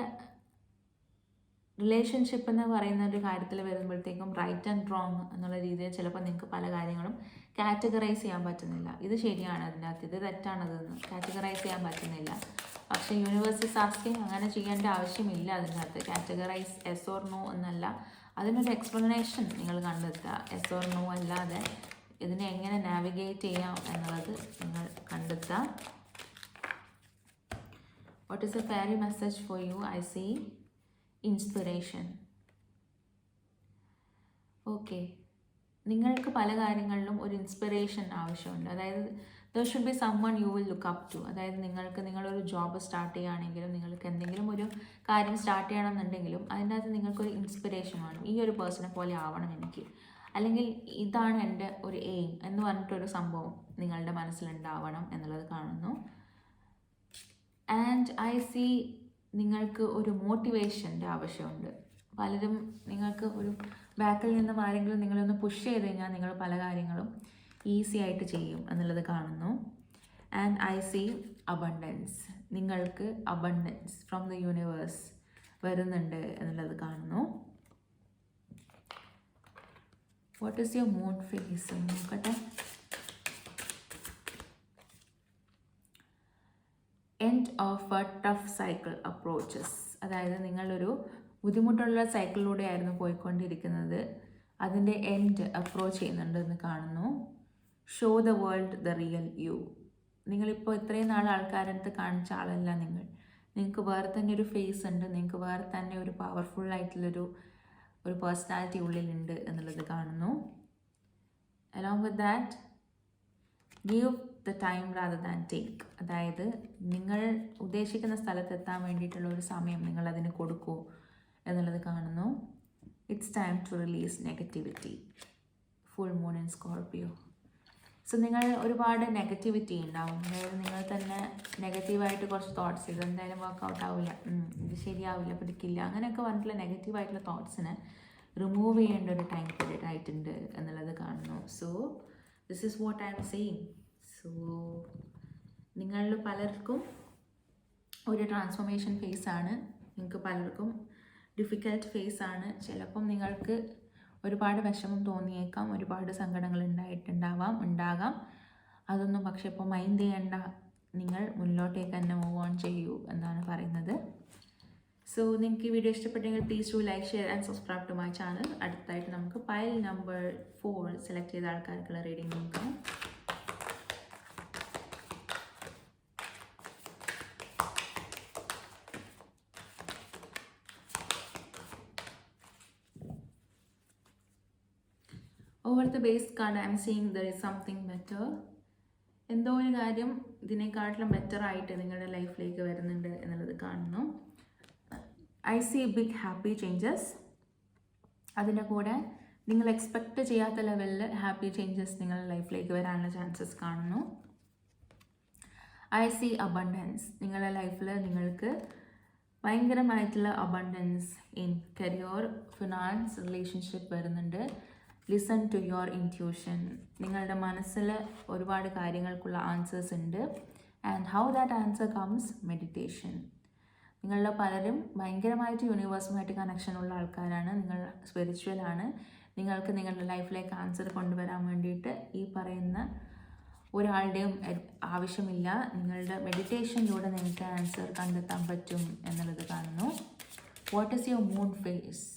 റിലേഷൻഷിപ്പ് എന്ന് പറയുന്ന ഒരു കാര്യത്തിൽ വരുമ്പോഴത്തേക്കും റൈറ്റ് ആൻഡ് റോങ് എന്നുള്ള രീതിയിൽ ചിലപ്പോൾ നിങ്ങൾക്ക് പല കാര്യങ്ങളും കാറ്റഗറൈസ് ചെയ്യാൻ പറ്റുന്നില്ല. ഇത് ശരിയാണ്, അതിനകത്ത് ഇത് തെറ്റാണതെന്ന് കാറ്റഗറൈസ് ചെയ്യാൻ പറ്റുന്നില്ല. പക്ഷേ യൂണിവേഴ്സ് ഈസ് ആസ്കിങ് അങ്ങനെ ചെയ്യേണ്ട ആവശ്യമില്ല. അതിനകത്ത് കാറ്റഗറൈസ് എസ് ഓർ നോ എന്നല്ല, അതിനൊരു എക്സ്പ്ലനേഷൻ നിങ്ങൾ കണ്ടെത്തുക. എസ് ഓർ നോ അല്ലാതെ ഇതിനെ എങ്ങനെ നാവിഗേറ്റ് ചെയ്യാം എന്നുള്ളത് നിങ്ങൾ കണ്ടെത്തുക. What is a fairy message for you? I see inspiration. Okay, നിങ്ങൾക്ക് പല കാര്യങ്ങളിലും ഒരു ഇൻസ്പിറേഷൻ ആവശ്യമുണ്ട്. അതായത് there should be someone you will look up to. അതായത് നിങ്ങളൊരു ജോബ് സ്റ്റാർട്ട് ചെയ്യുകയാണെങ്കിലും നിങ്ങൾക്ക് എന്തെങ്കിലും ഒരു കാര്യം സ്റ്റാർട്ട് ചെയ്യണമെന്നുണ്ടെങ്കിലും അതിൻ്റെ അകത്ത് നിങ്ങൾക്കൊരു ഇൻസ്പിറേഷൻ വേണം. ഈ ഒരു പേഴ്സണെ പോലെ ആവണം എനിക്ക്, അല്ലെങ്കിൽ ഇതാണ് എൻ്റെ ഒരു എയിം എന്ന് പറഞ്ഞിട്ടൊരു സംഭവം നിങ്ങളുടെ മനസ്സിലുണ്ടാവണം എന്നുള്ളത് കാണുന്നു. ആൻഡ് ഐ സീ നിങ്ങൾക്ക് ഒരു മോട്ടിവേഷൻ്റെ ആവശ്യമുണ്ട്. പലരും നിങ്ങൾക്ക് ഒരു ബാക്കിൽ നിന്നും ആരെങ്കിലും നിങ്ങളൊന്ന് പുഷ് ചെയ്ത് കഴിഞ്ഞാൽ നിങ്ങൾ പല കാര്യങ്ങളും ഈസി ആയിട്ട് ചെയ്യും എന്നുള്ളത് കാണുന്നു. And I see abundance. നിങ്ങൾക്ക് അബണ്ടൻസ് ഫ്രം ദ യൂണിവേഴ്സ് വരുന്നുണ്ട് എന്നുള്ളത് കാണുന്നു. What is your mood face നോക്കട്ടെ. End of a tough cycle approaches. അതായത് നിങ്ങളൊരു ബുദ്ധിമുട്ടുള്ള സൈക്കിളിലൂടെ ആയിരുന്നു പോയിക്കൊണ്ടിരിക്കുന്നത്, അതിൻ്റെ എൻഡ് അപ്രോച്ച് ചെയ്യുന്നുണ്ടെന്ന് കാണുന്നു. Show the world the real U. നിങ്ങളിപ്പോൾ ഇത്രയും നാൾ ആൾക്കാരടുത്ത് കാണിച്ച ആളല്ല നിങ്ങൾക്ക് വേറെ തന്നെ ഒരു ഫേസ് ഉണ്ട്, നിങ്ങൾക്ക് വേറെ തന്നെ ഒരു പവർഫുള്ളായിട്ടുള്ളൊരു പേഴ്സണാലിറ്റി ഉള്ളിലുണ്ട് എന്നുള്ളത് കാണുന്നു. Along with that give the time rather than take. അതായത് നിങ്ങൾ ഉദ്ദേശിക്കുന്ന സ്ഥലത്തെത്താൻ വേണ്ടിയിട്ടുള്ള ഒരു സമയം നിങ്ങൾ അതിന് കൊടുക്കൂ എന്നുള്ളത് കാണുന്നു. It's time to release negativity. Full moon in Scorpio. So നിങ്ങൾ ഒരുപാട് നെഗറ്റിവിറ്റി ഉണ്ടാവും. അതായത് നിങ്ങൾ തന്നെ നെഗറ്റീവായിട്ട് കുറച്ച് തോട്ട്സ്, ഇത് എന്തായാലും വർക്കൗട്ട് ആവില്ല, ഇത് ശരിയാവില്ല, പിടിക്കില്ല, അങ്ങനെയൊക്കെ പറഞ്ഞിട്ടുള്ള നെഗറ്റീവായിട്ടുള്ള തോട്ട്സിനെ റിമൂവ് ചെയ്യേണ്ട ഒരു ടൈം പീരീഡ് ആയിട്ടുണ്ട് എന്നുള്ളത് കാണുന്നു. So this is what I am saying. So നിങ്ങളിൽ പലർക്കും ഒരു ട്രാൻസ്ഫോർമേഷൻ ഫേസാണ്, നിങ്ങൾക്ക് പലർക്കും ഡിഫിക്കൽട്ട് ഫേസാണ്. ചിലപ്പം നിങ്ങൾക്ക് ഒരുപാട് വിഷമം തോന്നിയേക്കാം, ഒരുപാട് സങ്കടങ്ങൾ ഉണ്ടാകാം. അതൊന്നും പക്ഷെ ഇപ്പോൾ മൈൻഡ് ചെയ്യേണ്ട, നിങ്ങൾ മുന്നോട്ടേക്ക് തന്നെ മൂവ് ഓൺ ചെയ്യൂ എന്നാണ് പറയുന്നത്. സോ നിങ്ങൾക്ക് ഈ വീഡിയോ ഇഷ്ടപ്പെട്ടെങ്കിൽ please do like, share and subscribe to my channel. അടുത്തായിട്ട് നമുക്ക് പൈൽ നമ്പർ 4 സെലക്ട് ചെയ്ത ആൾക്കാർക്കുള്ള റീഡിംഗ് നോക്കാം. Over the base card I'm seeing there is something better. എന്തോ ഒരു കാര്യം ഇതിനെക്കാട്ടിലും ബെറ്റർ ആയിട്ട് നിങ്ങളുടെ ലൈഫിലേക്ക് വരുന്നുണ്ട് എന്നുള്ളത് കാണുന്നു. I see big happy changes. അതിൻ്റെ കൂടെ നിങ്ങൾ എക്സ്പെക്റ്റ് ചെയ്യാത്ത ലെവലിൽ ഹാപ്പി ചേഞ്ചസ് നിങ്ങളുടെ ലൈഫിലേക്ക് വരാനുള്ള ചാൻസസ് കാണുന്നു. I see abundance. നിങ്ങളുടെ ലൈഫിൽ നിങ്ങൾക്ക് ഭയങ്കരമായിട്ടുള്ള abundance in career, finance, relationship വരുന്നുണ്ട്. Listen to your intuition. നിങ്ങളുടെ മനസ്സിൽ ഒരുപാട് കാര്യങ്ങൾക്കുള്ള ആൻസേഴ്സ് ഉണ്ട്. And how that answer comes? Meditation. നിങ്ങളുടെ പലരും ഭയങ്കരമായിട്ട് യൂണിവേഴ്സുമായിട്ട് കണക്ഷനുള്ള ആൾക്കാരാണ്, നിങ്ങൾ സ്പിരിച്വലാണ്. നിങ്ങൾക്ക് നിങ്ങളുടെ ലൈഫിലേക്ക് ആൻസർ കൊണ്ടുവരാൻ വേണ്ടിയിട്ട് ഈ പറയുന്ന ഒരാളുടെയും ആവശ്യമില്ല. നിങ്ങളുടെ മെഡിറ്റേഷനിലൂടെ നിങ്ങൾക്ക് ആൻസർ കണ്ടെത്താൻ പറ്റും എന്നുള്ളത് കാണുന്നു. What is your mood phase?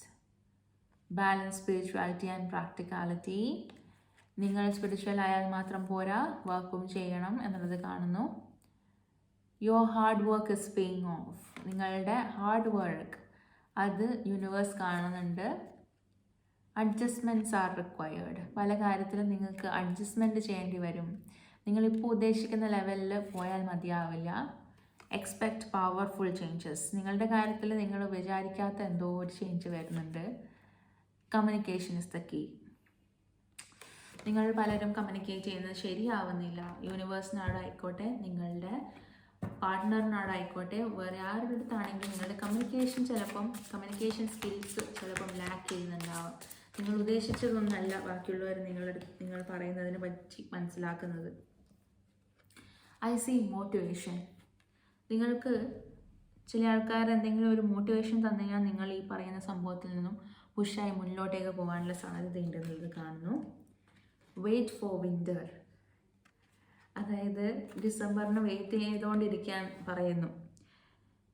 Balance, spirituality and practicality. നിങ്ങൾ സ്പിരിച്വൽ ആയാൽ മാത്രം പോരാ, വർക്കും ചെയ്യണം എന്നുള്ളത് കാണുന്നു. Your hard work is paying off. നിങ്ങളുടെ ഹാർഡ് വർക്ക് അത് യൂണിവേഴ്സ് കാണുന്നുണ്ട്. Adjustments are required. പല കാര്യത്തിലും നിങ്ങൾക്ക് അഡ്ജസ്റ്റ്മെൻറ്റ് ചെയ്യേണ്ടി വരും. നിങ്ങളിപ്പോൾ ഉദ്ദേശിക്കുന്ന ലെവലിൽ പോയാൽ മതിയാവില്ല. Expect powerful changes. നിങ്ങളുടെ കാര്യത്തിൽ നിങ്ങൾ വിചാരിക്കാത്ത എന്തോ ഒരു ചേഞ്ച് വരുന്നുണ്ട്. Communication is the key. നിങ്ങൾ പലരും കമ്മ്യൂണിക്കേറ്റ് ചെയ്യുന്നത് ശരിയാവുന്നില്ല. യൂണിവേഴ്സിനോടായിക്കോട്ടെ, നിങ്ങളുടെ പാർട്ട്ണറിനോടായിക്കോട്ടെ, വേറെ ആരുടെ അടുത്താണെങ്കിലും നിങ്ങളുടെ കമ്മ്യൂണിക്കേഷൻ സ്കിൽസ് ചിലപ്പം ലാക്ക് ചെയ്യുന്നുണ്ടാവാം. നിങ്ങൾ ഉദ്ദേശിച്ചതൊന്നല്ല ബാക്കിയുള്ളവർ നിങ്ങൾ പറയുന്നതിനെ പറ്റി മനസ്സിലാക്കുന്നത്. I C motivation. നിങ്ങൾക്ക് ചില ആൾക്കാർ എന്തെങ്കിലും ഒരു മോട്ടിവേഷൻ തന്നു കഴിഞ്ഞാൽ നിങ്ങൾ ഈ പറയുന്ന സംഭവത്തിൽ നിന്നും പുഷായി മുന്നോട്ടേക്ക് പോകാനുള്ള സാധ്യതയുണ്ടെന്നുള്ളത് കാണുന്നു. Wait for winter. അതായത് ഡിസംബറിന് വെയിറ്റ് ചെയ്തുകൊണ്ടിരിക്കാൻ പറയുന്നു.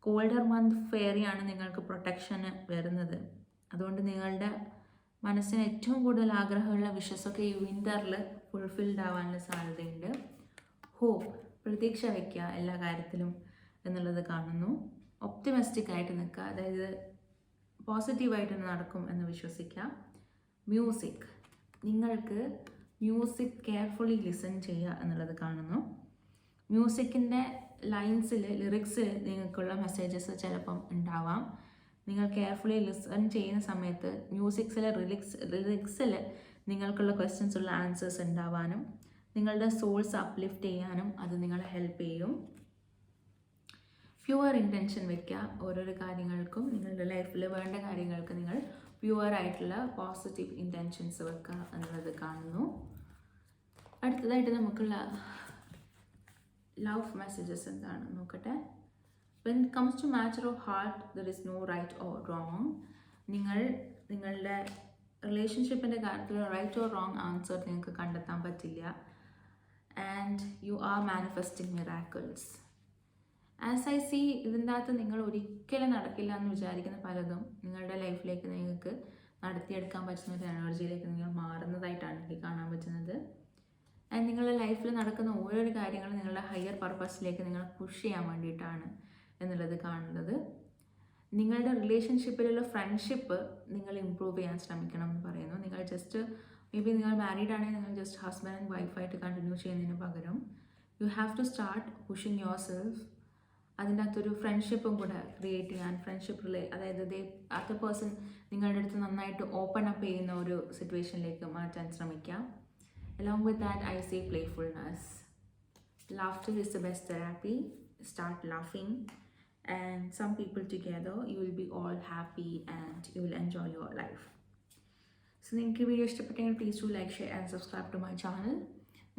കോൾഡർ മന്ത് ഫെയറിയാണ് നിങ്ങൾക്ക് പ്രൊട്ടക്ഷന് വരുന്നത്. അതുകൊണ്ട് നിങ്ങളുടെ മനസ്സിന് ഏറ്റവും കൂടുതൽ ആഗ്രഹമുള്ള വിഷസൊക്കെ ഈ വിൻ്ററിൽ ഫുൾഫിൽഡ് ആവാനുള്ള സാധ്യതയുണ്ട്. ഹോപ്പ്, പ്രതീക്ഷ വയ്ക്കുക എല്ലാ കാര്യത്തിലും എന്നുള്ളത് കാണുന്നു. ഒപ്റ്റിമിസ്റ്റിക് ആയിട്ട് നിൽക്കുക, അതായത് പോസിറ്റീവായിട്ട് നടക്കും എന്ന് വിശ്വസിക്കുക. മ്യൂസിക്, നിങ്ങൾക്ക് മ്യൂസിക് കെയർഫുള്ളി ലിസൺ ചെയ്യുക എന്നുള്ളത് കാണുന്നു. മ്യൂസിക്കിൻ്റെ ലിറിക്സിൽ നിങ്ങൾക്കുള്ള മെസ്സേജസ് ചിലപ്പം ഉണ്ടാവാം. നിങ്ങൾ കെയർഫുള്ളി ലിസൺ ചെയ്യുന്ന സമയത്ത് ലിറിക്സിൽ നിങ്ങൾക്കുള്ള ക്വസ്റ്റ്യൻസുള്ള ആൻസേഴ്സ് ഉണ്ടാവാനും നിങ്ങളുടെ സോൾസ് അപ്ലിഫ്റ്റ് ചെയ്യാനും അത് നിങ്ങളെ ഹെൽപ്പ് ചെയ്യും. പ്യുവർ ഇൻറ്റൻഷൻ വയ്ക്കുക. ഓരോരോ കാര്യങ്ങൾക്കും നിങ്ങളുടെ ലൈഫിൽ വേണ്ട കാര്യങ്ങൾക്ക് നിങ്ങൾ പ്യുവറായിട്ടുള്ള പോസിറ്റീവ് ഇൻറ്റൻഷൻസ് വെക്കുക എന്നുള്ളത് കാണുന്നു. അടുത്തതായിട്ട് നമുക്കുള്ള ലവ് മെസ്സേജസ് എന്താണ് നോക്കട്ടെ. When it comes to matter of heart, there is no right or wrong. നിങ്ങളുടെ റിലേഷൻഷിപ്പിൻ്റെ കാര്യത്തിൽ റൈറ്റ് ഓർ റോങ് ആൻസർ നിങ്ങൾക്ക് കണ്ടെത്താൻ പറ്റില്ല. And you are manifesting miracles. As I C, ഇതിൻ്റെ അകത്ത് നിങ്ങൾ ഒരിക്കലും നടക്കില്ല എന്ന് വിചാരിക്കുന്ന പലതും നിങ്ങളുടെ ലൈഫിലേക്ക് നിങ്ങൾക്ക് നടത്തിയെടുക്കാൻ പറ്റുന്ന ഒരു എനർജിയിലേക്ക് നിങ്ങൾ മാറുന്നതായിട്ടാണ് എനിക്ക് കാണാൻ പറ്റുന്നത്. ആൻഡ് നിങ്ങളുടെ ലൈഫിൽ നടക്കുന്ന ഓരോരോ കാര്യങ്ങളും നിങ്ങളുടെ ഹയർ പർപ്പസിലേക്ക് നിങ്ങൾ പുഷ് ചെയ്യാൻ വേണ്ടിയിട്ടാണ് എന്നുള്ളത് കാണുന്നത്. നിങ്ങളുടെ റിലേഷൻഷിപ്പിലുള്ള ഫ്രണ്ട്ഷിപ്പ് നിങ്ങൾ ഇമ്പ്രൂവ് ചെയ്യാൻ ശ്രമിക്കണം എന്ന് പറയുന്നു. നിങ്ങൾ നിങ്ങൾ മാരീഡ് ആണെങ്കിൽ നിങ്ങൾ ജസ്റ്റ് ഹസ്ബൻഡ് ആൻഡ് വൈഫായിട്ട് കണ്ടിന്യൂ ചെയ്യുന്നതിന് പകരം you have to start pushing yourself. അതിൻ്റെ അകത്തൊരു ഫ്രണ്ട്ഷിപ്പും കൂടെ ക്രിയേറ്റ് ചെയ്യാൻ, അതായത് അതർ പേഴ്സൺ നിങ്ങളുടെ അടുത്ത് നന്നായിട്ട് ഓപ്പൺ അപ്പ് ചെയ്യുന്ന ഒരു സിറ്റുവേഷനിലേക്ക് മാറ്റാൻ ശ്രമിക്കാം. Along with that, I say playfulness. Laughter is the best therapy. Start laughing, and some people together, you will be all happy and you will enjoy your life. So നിങ്ങൾക്ക് video ഇഷ്ടപ്പെട്ടെങ്കിൽ please to like, share and subscribe to my channel.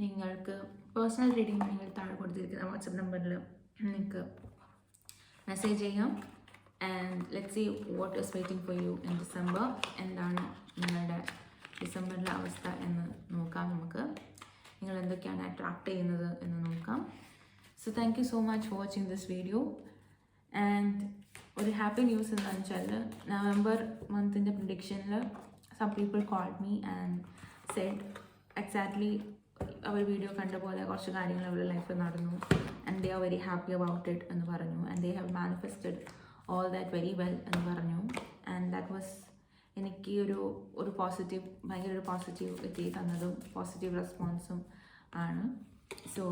നിങ്ങൾക്ക് personal reading നിങ്ങൾ താഴെ കൊടുത്തിരിക്കുന്ന WhatsApp നമ്പറിൽ നിങ്ങൾക്ക് message ചെയ്യാം. And let's see what is waiting for you in December. എന്താണ് നിങ്ങളുടെ ഡിസംബറിലെ അവസ്ഥ എന്ന് നോക്കാം. നമുക്ക് നിങ്ങൾ എന്തൊക്കെയാണ് അട്രാക്ട് ചെയ്യുന്നത് എന്ന് നോക്കാം. So thank you so much for watching this video. And ഒരു ഹാപ്പി ന്യൂസ് എന്താണെന്ന് വെച്ചാൽ നവംബർ മന്തിൻ്റെ പ്രിഡിക്ഷനിൽ some people called me and said exactly അവർ വീഡിയോ കണ്ട പോലെ കുറച്ച് കാര്യങ്ങൾ അവരുടെ ലൈഫിൽ നടന്നു. And they are very happy about it എന്ന് പറഞ്ഞു. And they have manifested all that very well എന്ന് പറഞ്ഞു. ആൻഡ് ദാറ്റ് വാസ് എനിക്ക് ഒരു ഭയങ്കര ഒരു പോസിറ്റീവ് എത്തി തന്നതും പോസിറ്റീവ് റെസ്പോൺസും ആണ്. സോ